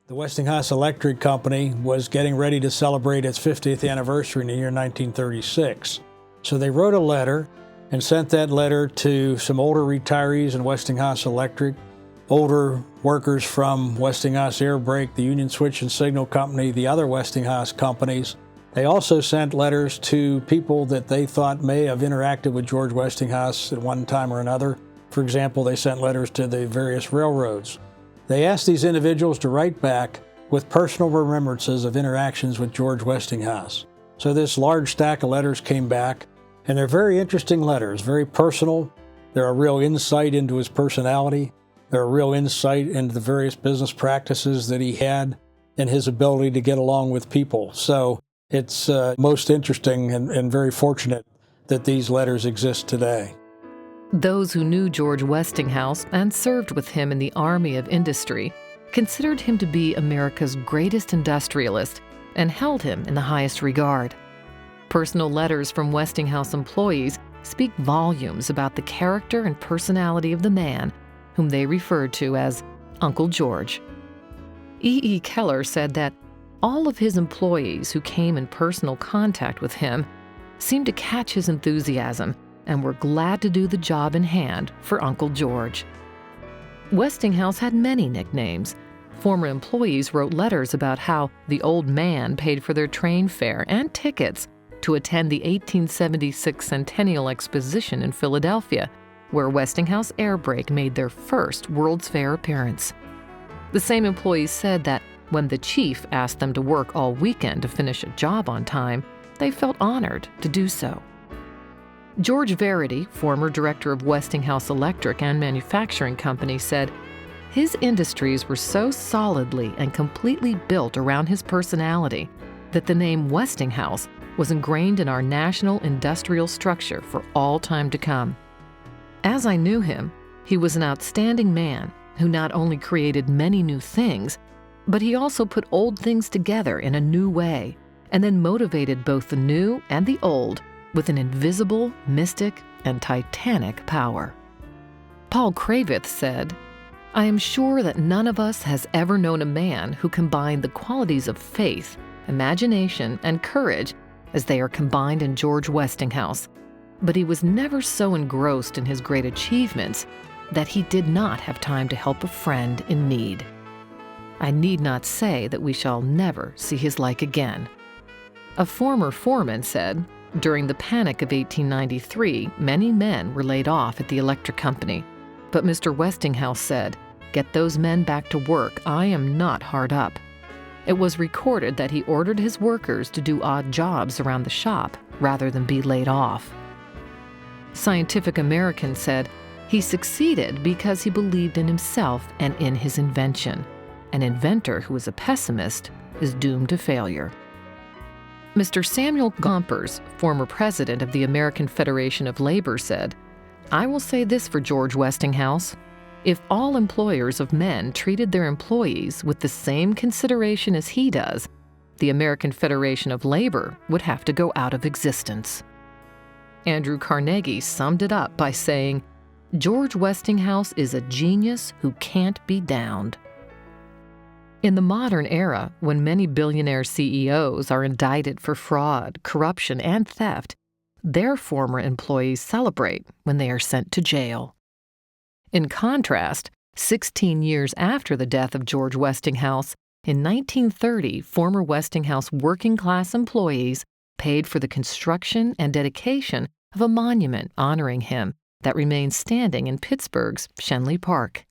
The Westinghouse Electric Company was getting ready to celebrate its 50th anniversary in the year 1936. So they wrote a letter and sent that letter to some older retirees in Westinghouse Electric, older workers from Westinghouse Air-Brake, the Union Switch and Signal Company, the other Westinghouse companies. They also sent letters to people that they thought may have interacted with George Westinghouse at one time or another. For example, they sent letters to the various railroads. They asked these individuals to write back with personal remembrances of interactions with George Westinghouse. So this large stack of letters came back, and they're very interesting letters, very personal. They're a real insight into his personality. They're a real insight into the various business practices that he had and his ability to get along with people. So it's most interesting and very fortunate that these letters exist today. Those who knew George Westinghouse and served with him in the Army of Industry considered him to be America's greatest industrialist and held him in the highest regard. Personal letters from Westinghouse employees speak volumes about the character and personality of the man whom they referred to as Uncle George. E. Keller said that all of his employees who came in personal contact with him seemed to catch his enthusiasm and were glad to do the job in hand for Uncle George. Westinghouse had many nicknames. Former employees wrote letters about how the old man paid for their train fare and tickets to attend the 1876 Centennial Exposition in Philadelphia, where Westinghouse Air-Brake made their first World's Fair appearance. The same employees said that when the chief asked them to work all weekend to finish a job on time, they felt honored to do so. George Verity, former director of Westinghouse Electric and Manufacturing Company, said, "His industries were so solidly and completely built around his personality that the name Westinghouse was ingrained in our national industrial structure for all time to come. As I knew him, he was an outstanding man who not only created many new things, but he also put old things together in a new way and then motivated both the new and the old with an invisible, mystic, and titanic power." Paul Kravitz said, "I am sure that none of us has ever known a man who combined the qualities of faith, imagination, and courage as they are combined in George Westinghouse, but he was never so engrossed in his great achievements that he did not have time to help a friend in need. I need not say that we shall never see his like again." A former foreman said, "During the panic of 1893, many men were laid off at the electric company. But Mr. Westinghouse said, 'Get those men back to work. I am not hard up.' It was recorded that he ordered his workers to do odd jobs around the shop rather than be laid off." Scientific American said, "He succeeded because he believed in himself and in his invention. An inventor who is a pessimist is doomed to failure." Mr. Samuel Gompers, former president of the American Federation of Labor, said, "I will say this for George Westinghouse. If all employers of men treated their employees with the same consideration as he does, the American Federation of Labor would have to go out of existence." Andrew Carnegie summed it up by saying, "George Westinghouse is a genius who can't be downed." In the modern era, when many billionaire CEOs are indicted for fraud, corruption, and theft, their former employees celebrate when they are sent to jail. In contrast, 16 years after the death of George Westinghouse, in 1930, former Westinghouse working-class employees paid for the construction and dedication of a monument honoring him that remains standing in Pittsburgh's Schenley Park.